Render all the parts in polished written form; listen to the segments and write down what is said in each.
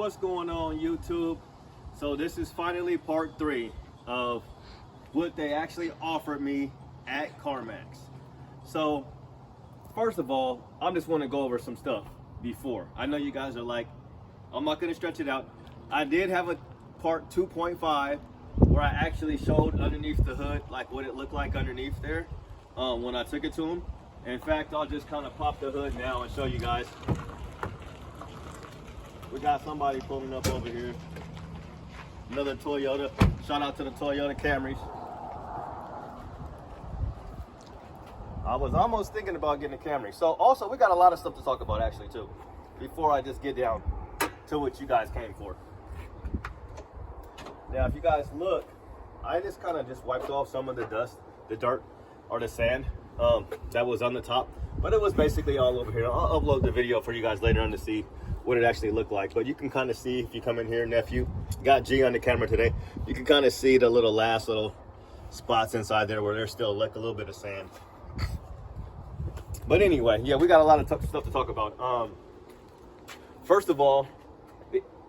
What's going on YouTube? So this is finally part 3 of what they actually offered me at Carmax. So first of all, I just want to go over some stuff before. I know you guys are like, I'm not going to stretch it out. I did have a part 2.5 where I actually showed underneath the hood like what it looked like underneath there when I took it to them. In fact, I'll just kind of pop the hood now and show you guys. We got somebody pulling up over here. Another Toyota. Shout out to the Toyota Camrys. I was almost thinking about getting a Camry. So also, we got a lot of stuff to talk about actually too, before I just get down to what you guys came for. Now, if you guys look, I just kind of just wiped off some of the dust, the dirt, or the sand that was on the top. But it was basically all over here. I'll upload the video for you guys later on to see what it actually looked like. But you can kind of see, if you come in here, nephew, got G on the camera today, you can kind of see the last little spots inside there where there's still like a little bit of sand. But anyway, yeah, we got a lot of stuff to talk about. First of all,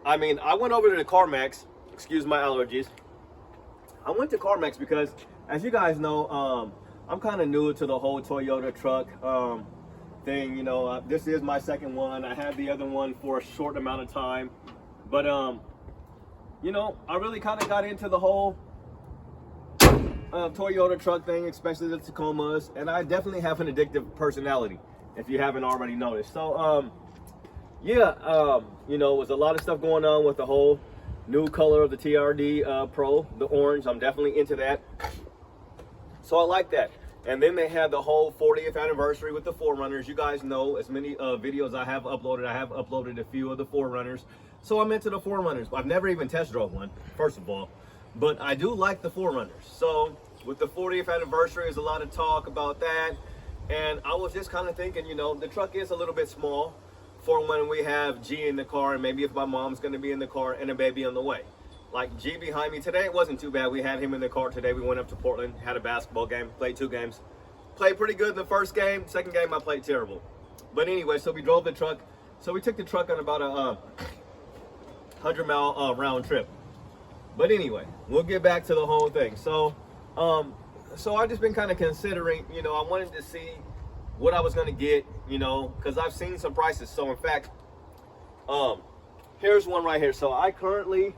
I mean, I went over to the Carmax, excuse my allergies. I went to Carmax because, as you guys know, I'm kind of new to the whole Toyota truck thing. You know, this is my second one. I had the other one for a short amount of time, but you know, I really kind of got into the whole Toyota truck thing, especially the Tacomas, and I definitely have an addictive personality, if you haven't already noticed. So yeah, you know, was a lot of stuff going on with the whole new color of the TRD Pro, the orange. I'm definitely into that, so I like that. And then they had the whole 40th anniversary with the 4Runners. You guys know as many videos I have uploaded a few of the 4Runners. So I'm into the 4Runners. I've never even test drove one, first of all. But I do like the 4Runners. So with the 40th anniversary, there's a lot of talk about that. And I was just kind of thinking, you know, the truck is a little bit small for when we have G in the car, and maybe if my mom's going to be in the car and a baby on the way. Like G behind me today, it wasn't too bad. We had him in the car today. We went up to Portland, had a basketball game, played 2 games. Played pretty good in the first game. Second game, I played terrible. But anyway, so we drove the truck. So we took the truck on about a 100-mile round trip. But anyway, we'll get back to the whole thing. So, so I've just been kind of considering, you know, I wanted to see what I was going to get, you know, because I've seen some prices. So in fact, here's one right here. So I currently,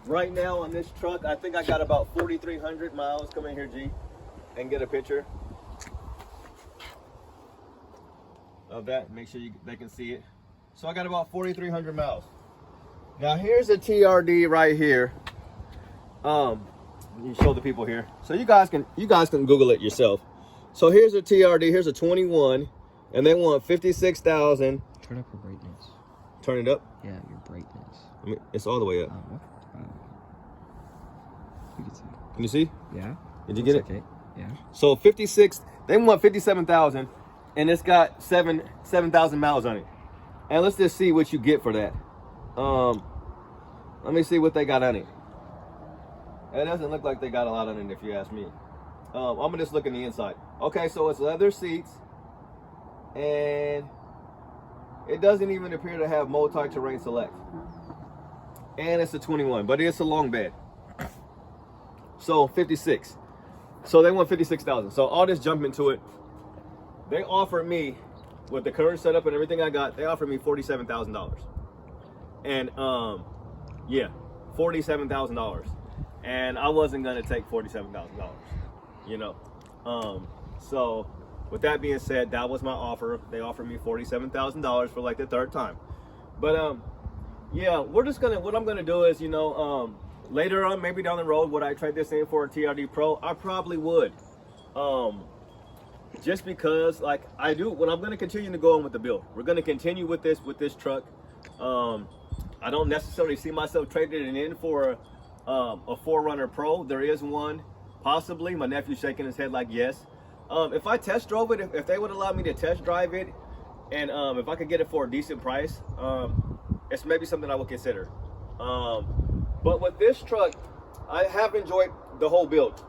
right now on this truck, I think I got about 4,300 miles. Come in here, G, and get a picture of that. Make sure they can see it. So I got about 4,300 miles. Now here's a TRD right here. You show the people here, so you guys can Google it yourself. So here's a TRD. Here's a 21, and they want 56,000. Turn up your brightness. Turn it up. Yeah, your brightness. I mean, it's all the way up. You can see. Can you see? Yeah. Did you get it? Okay. Yeah. So 56. They want 57,000, and it's got 7,000 miles on it. And let's just see what you get for that. Let me see what they got on it. It doesn't look like they got a lot on it, if you ask me. I'm gonna just look in the inside. Okay, so it's leather seats, and it doesn't even appear to have multi-terrain select. And it's a 21, but it's a long bed. So 56. So they want 56,000. So I'll just jump into it. They offered me, with the current setup and everything I got, they offered me $47,000. And yeah, $47,000. And I wasn't gonna take $47,000, you know. So with that being said, that was my offer. They offered me $47,000 for like the 3rd time. But yeah, what I'm gonna do is, you know, later on, maybe down the road, would I trade this in for a TRD Pro? I probably would. Just because, like, I'm gonna continue to go on with the build. We're gonna continue with this truck. I don't necessarily see myself trading it in for a 4Runner Pro. There is one, possibly. My nephew's shaking his head like yes. If I test drove it, if they would allow me to test drive it, and if I could get it for a decent price, it's maybe something I would consider. But with this truck, I have enjoyed the whole build.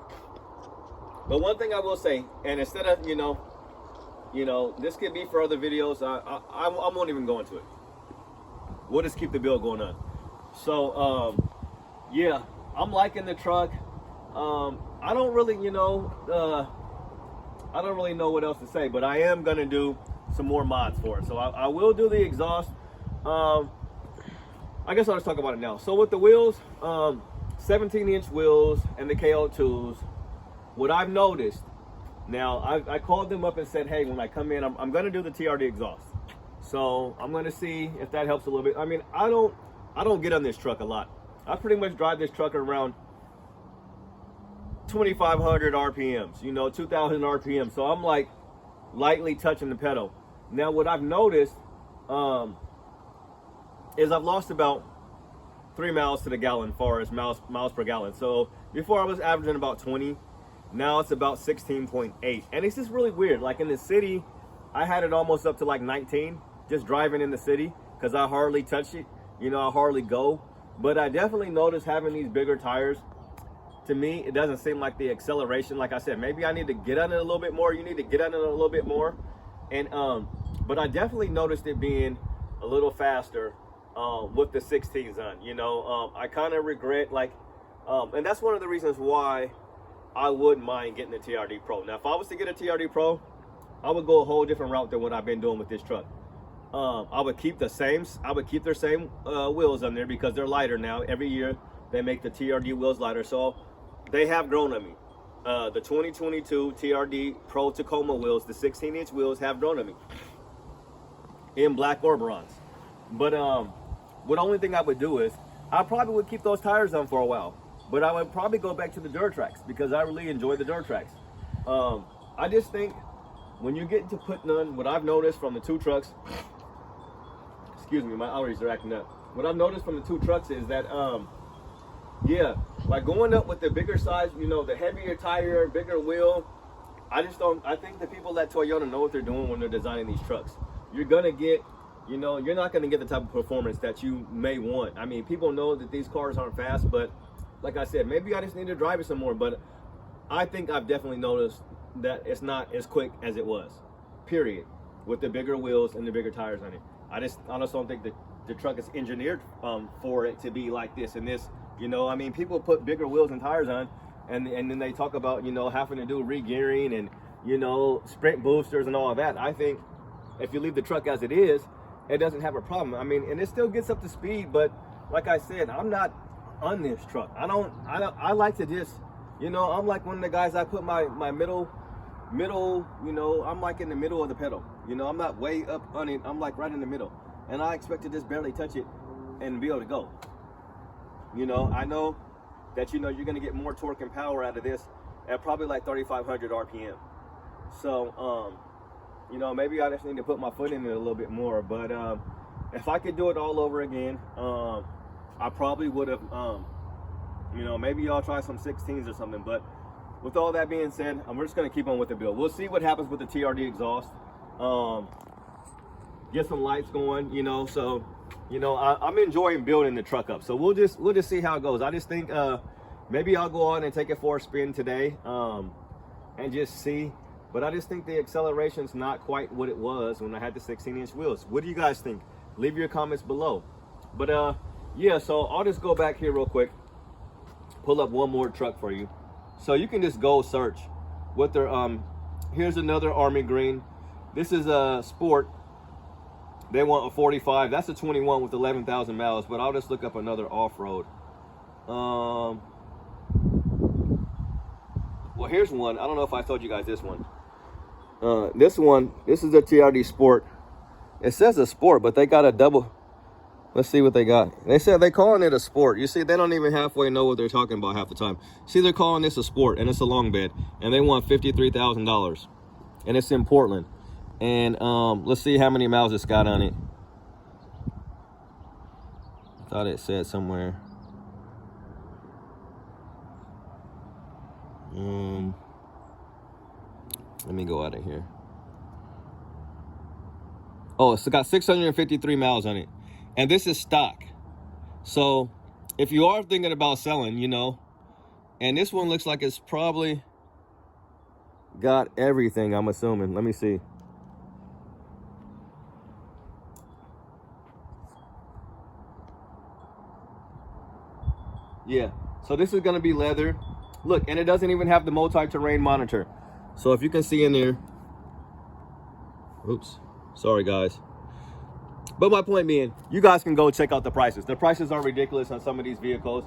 But one thing I will say, and instead of, you know, this could be for other videos. I won't even go into it. We'll just keep the build going on. So yeah, I'm liking the truck. I don't really, I don't really know what else to say, but I am gonna do some more mods for it. So I will do the exhaust. I guess I'll just talk about it now. So with the wheels, 17-inch wheels and the KO2s, what I've noticed, now I called them up and said, hey, when I come in, I'm gonna do the TRD exhaust. So I'm gonna see if that helps a little bit. I mean, I don't get on this truck a lot. I pretty much drive this truck around 2,500 RPMs, 2,000 RPMs. So I'm like lightly touching the pedal. Now what I've noticed is I've lost about 3 miles to the gallon as far as miles per gallon. So before I was averaging about 20, now it's about 16.8. And it's just really weird. Like in the city, I had it almost up to like 19, just driving in the city, because I hardly touch it. I hardly go. But I definitely noticed having these bigger tires, to me, it doesn't seem like the acceleration. Like I said, maybe I need to get on it a little bit more. You need to get on it a little bit more. And but I definitely noticed it being a little faster with the 16s on. I kind of regret, and that's one of the reasons why I wouldn't mind getting the TRD Pro. Now, if I was to get a TRD Pro, I would go a whole different route than what I've been doing with this truck. I would keep their same wheels on there, because they're lighter now. Every year they make the TRD wheels lighter, so they have grown on me. The 2022 TRD Pro Tacoma wheels, the 16-inch wheels, have grown on me in black or bronze. But the only thing I would do is I probably would keep those tires on for a while, but I would probably go back to the Durtrax, because I really enjoy the Durtrax. I just think when you get into putting on, what I've noticed from the two trucks, excuse me, my allergies are acting up. What I've noticed from the two trucks is that, yeah, like going up with the bigger size, the heavier tire, bigger wheel, I think the people at Toyota know what they're doing when they're designing these trucks. You're gonna get, you're not gonna get the type of performance that you may want. I mean, people know that these cars aren't fast, but like I said, maybe I just need to drive it some more. But I think I've definitely noticed that it's not as quick as it was, period, with the bigger wheels and the bigger tires on it. I just don't think that the truck is engineered for it to be like this and this. I mean, people put bigger wheels and tires on, and then they talk about, having to do re-gearing and, sprint boosters and all of that. I think if you leave the truck as it is, it doesn't have a problem. I mean, and it still gets up to speed, but like I said, I'm not on this truck. I like to just, I'm like one of the guys, I put my middle, I'm like in the middle of the pedal. I'm not way up on it. I'm like right in the middle. And I expect to just barely touch it and be able to go. I know that, you're going to get more torque and power out of this at probably like 3,500 RPM. So, maybe I just need to put my foot in it a little bit more. But if I could do it all over again, I probably would have, maybe I'll try some 16s or something. But with all that being said, we're just going to keep on with the build. We'll see what happens with the TRD exhaust. Get some lights going, so, I'm enjoying building the truck up. So we'll just see how it goes. I just think maybe I'll go on and take it for a spin today and just see. But I just think the acceleration's not quite what it was when I had the 16-inch wheels. What do you guys think? Leave your comments below. But yeah, so I'll just go back here real quick, pull up one more truck for you. So you can just go search what their, here's another Army Green. This is a Sport. They want a 45. That's a 21 with 11,000 miles, but I'll just look up another off-road. Well, here's one. I don't know if I told you guys this one. This is a TRD Sport. It says a Sport, but they got a double. Let's see what they got. They said they're calling it a Sport. You see, they don't even halfway know what they're talking about half the time. See, they're calling this a Sport, and it's a long bed, and they want $53,000, and it's in Portland. And let's see how many miles it's got on it. I thought it said somewhere. Let me go out of here. Oh, it's got 653 miles on it. And this is stock. So if you are thinking about selling, and this one looks like it's probably got everything, I'm assuming. Let me see. Yeah, so this is gonna be leather. Look, and it doesn't even have the multi-terrain monitor. So if you can see in there, oops, sorry guys. But my point being, you guys can go check out the prices. The prices are ridiculous on some of these vehicles.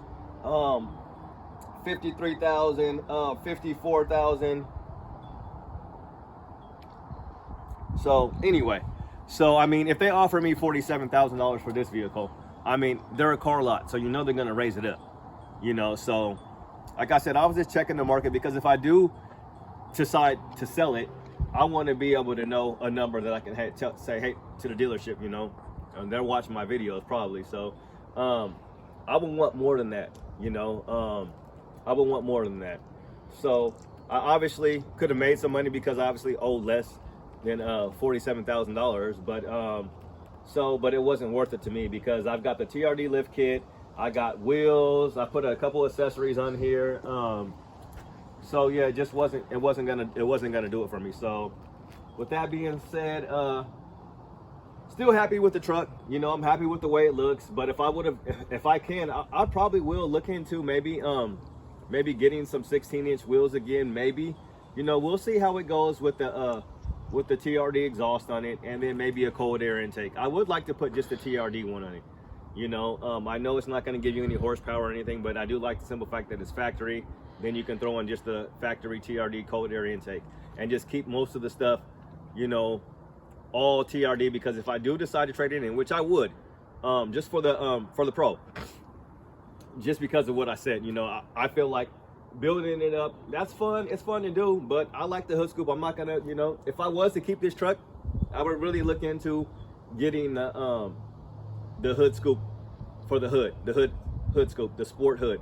53,000, 54,000. So anyway, so I mean, if they offer me $47,000 for this vehicle, I mean, they're a car lot, so you know they're gonna raise it up. You know, so like I said, I was just checking the market because if I do decide to sell it, I want to be able to know a number that I can say, hey, to the dealership, you know, and they're watching my videos probably. So I would want more than that, you know. I would want more than that. So I obviously could have made some money because I obviously owe less than $47,000, but it wasn't worth it to me because I've got the TRD lift kit, I got wheels, I put a couple accessories on here. So yeah, it wasn't gonna do it for me. So with that being said, still happy with the truck. You know, I'm happy with the way it looks. But if I can, I probably will look into maybe getting some 16-inch wheels again. Maybe, you know, we'll see how it goes with the TRD exhaust on it, and then maybe a cold air intake. I would like to put just the TRD one on it. You know, I know it's not going to give you any horsepower or anything, but I do like the simple fact that it's factory. Then you can throw in just the factory TRD cold air intake and just keep most of the stuff, you know, all TRD, because if I do decide to trade it in, which I would, just for the Pro, just because of what I said, you know, I feel like building it up, that's fun. It's fun to do, but I like the hood scoop. I'm not gonna, you know, if I was to keep this truck, I would really look into getting the hood scoop for the hood scoop, the sport hood,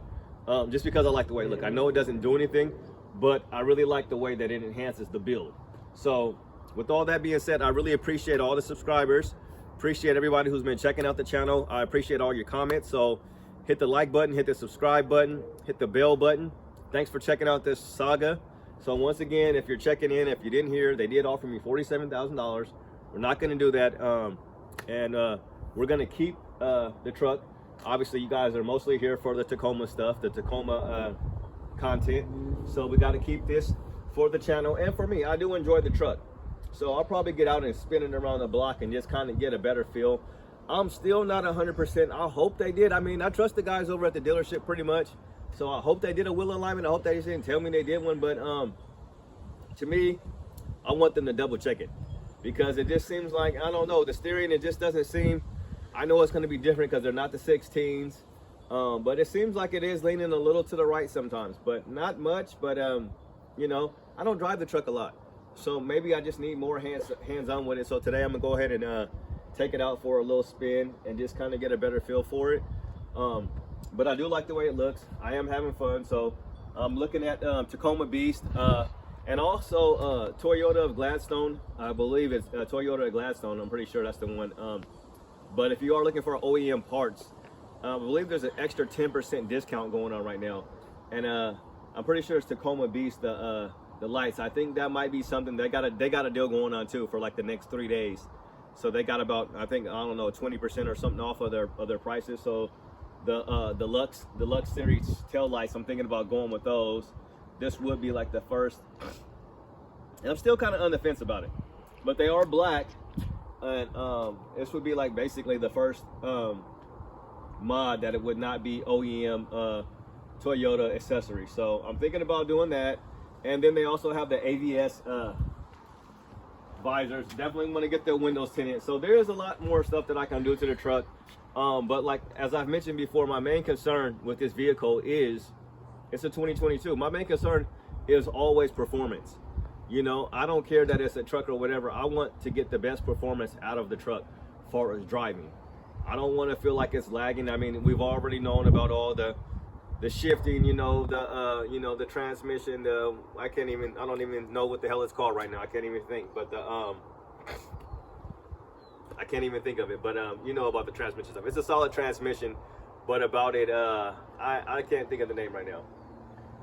just because I like the way it looks. I know it doesn't do anything, but I really like the way that it enhances the build. So with all that being said, I really appreciate all the subscribers, appreciate everybody who's been checking out the channel. I appreciate all your comments. So hit the like button, hit the subscribe button, hit the bell button. Thanks for checking out this saga. So once again, if you're checking in, if you didn't hear, they did offer me $47,000. We're not going to do that, and we're going to keep the truck. Obviously, you guys are mostly here for the Tacoma stuff, the Tacoma content. So we got to keep this for the channel and for me. I do enjoy the truck, so I'll probably get out and spin it around the block and just kind of get a better feel. I'm still not 100%. I hope they did. I mean, I trust the guys over at the dealership pretty much. So I hope they did a wheel alignment. I hope they didn't tell me they did one. But to me, I want them to double check it, because it just seems like, I don't know, the steering, it just doesn't seem, I know it's going to be different because they're not the 16s. But it seems like it is leaning a little to the right sometimes, but not much. But, you know, I don't drive the truck a lot, so maybe I just need more hands-on with it. So today I'm going to go ahead and take it out for a little spin and just kind of get a better feel for it. But I do like the way it looks. I am having fun. So I'm looking at Tacoma Beast and also Toyota of Gladstone. I believe it's Toyota of Gladstone. I'm pretty sure that's the one. But if you are looking for OEM parts, I believe there's an extra 10% discount going on right now. And I'm pretty sure it's Tacoma Beast, the lights. I think that might be something. They got a deal going on too for like the next 3 days. So they got about, I think, I don't know, 20% or something off of their prices. So the Lux series tail lights, I'm thinking about going with those. This would be like the first, and I'm still kind of on the fence about it, but they are black, and this would be like basically the first mod that it would not be OEM Toyota accessory. So I'm thinking about doing that. And then they also have the AVS visors. Definitely want to get the windows tinted. So there is a lot more stuff that I can do to the truck. But like, as I've mentioned before, my main concern with this vehicle is it's a 2022. My main concern is always performance. You know, I don't care that it's a truck or whatever. I want to get the best performance out of the truck as far as driving. I don't want to feel like it's lagging. I mean, we've already known about all the shifting, you know, the transmission, I don't even know what the hell it's called right now. I can't even think, but I can't even think of it, but you know about the transmission stuff. It's a solid transmission, but about it, I can't think of the name right now.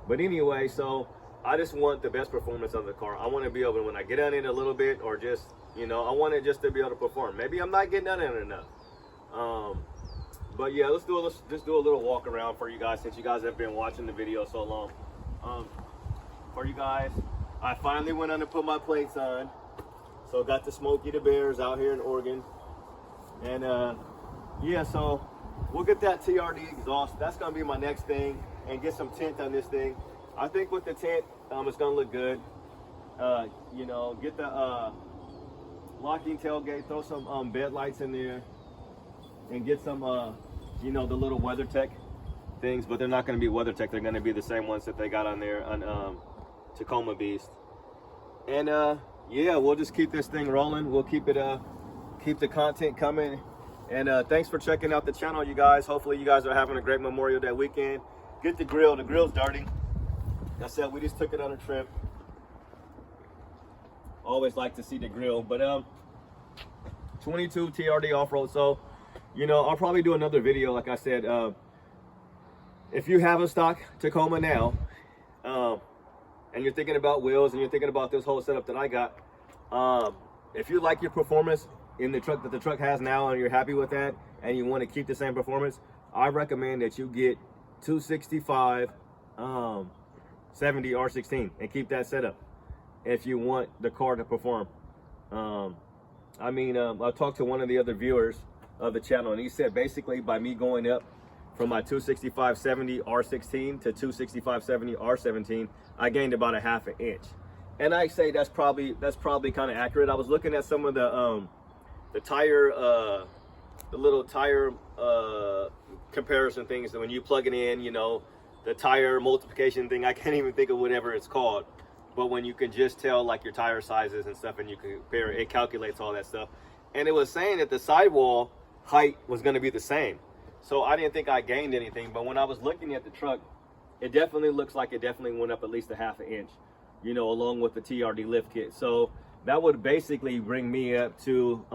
But anyway, so I just want the best performance of the car. I want to be able to, when I get on it a little bit, or just, you know, I want it just to be able to perform. Maybe I'm not getting on it enough. But yeah, let's just do a little walk around for you guys, since you guys have been watching the video so long. For you guys, I finally went on to put my plates on. So got the Smokey the Bears out here in Oregon. And yeah, so we'll get that TRD exhaust. That's gonna be my next thing, and get some tint on this thing. I think with the tint, it's gonna look good. You know, get the locking tailgate, throw some bed lights in there, and get some you know, the little WeatherTech things, but they're not going to be WeatherTech. They're going to be the same ones that they got on there on Tacoma Beast. And yeah, we'll just keep this thing rolling. We'll keep it keep the content coming. And thanks for checking out the channel, you guys. Hopefully you guys are having a great Memorial Day weekend. Get the grill. The grill's dirty. Like I said, we just took it on a trip. Always like to see the grill. But 22 TRD Off Road. So, you know, I'll probably do another video. Like I said, if you have a stock Tacoma now, and you're thinking about wheels, and you're thinking about this whole setup that I got, if you like your performance in the truck that the truck has now, and you're happy with that, and you want to keep the same performance, I recommend that you get 265 70 R16 and keep that setup if you want the car to perform. I mean, I talked to one of the other viewers of the channel, and he said basically by me going up from my 265 70 R16 to 265 70 R17, I gained about a ½ inch. And I say that's probably kind of accurate. I was looking at some of the tire, the little tire comparison things that when you plug it in, you know, the tire multiplication thing, I can't even think of whatever it's called, but when you can just tell like your tire sizes and stuff, and you can compare it, it calculates all that stuff. And it was saying that the sidewall height was going to be the same. So I didn't think I gained anything, but when I was looking at the truck, it definitely looks like it definitely went up at least a ½ inch, you know, along with the TRD lift kit. So that would basically bring me up to,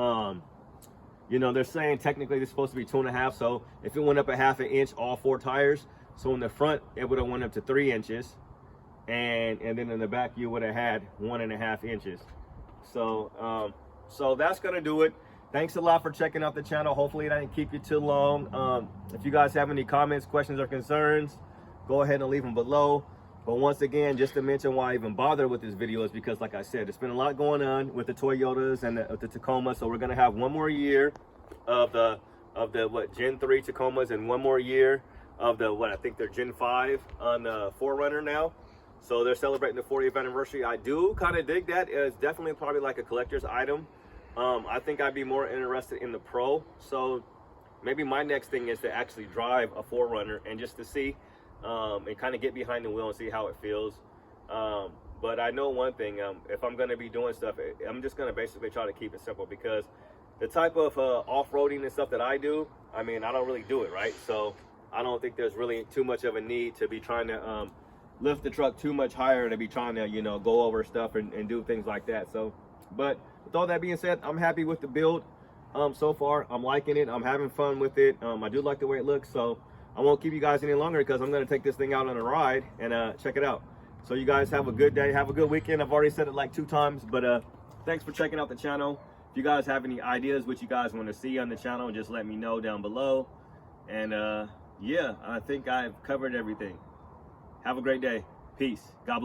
you know, they're saying technically it's supposed to be 2.5. So if it went up a ½ inch, all 4 tires. So in the front, it would have went up to 3 inches. And then in the back, you would have had 1.5 inches. So, so that's going to do it. Thanks a lot for checking out the channel. Hopefully it didn't keep you too long. If you guys have any comments, questions, or concerns, go ahead and leave them below. But once again, just to mention why I even bother with this video is because, like I said, there's been a lot going on with the Toyotas and the Tacoma. So we're gonna have one more year of the what, Gen 3 Tacomas, and one more year of the what I think they're Gen 5 on the 4Runner now. So they're celebrating the 40th anniversary. I do kind of dig that. It's definitely probably like a collector's item. I think I'd be more interested in the Pro. So maybe my next thing is to actually drive a 4Runner and just to see and kind of get behind the wheel and see how it feels. But I know one thing, if I'm going to be doing stuff, I'm just going to basically try to keep it simple, because the type of off-roading and stuff that I do, I mean, I don't really do it, right? So I don't think there's really too much of a need to be trying to lift the truck too much higher, to be trying to, you know, go over stuff and do things like that. So, but with all that being said, I'm happy with the build so far. I'm liking it. I'm having fun with it. I do like the way it looks. So I won't keep you guys any longer, because I'm going to take this thing out on a ride and check it out. So you guys have a good day. Have a good weekend. I've already said it like 2 times, but thanks for checking out the channel. If you guys have any ideas what you guys want to see on the channel, just let me know down below. And yeah, I think I've covered everything. Have a great day. Peace. God bless.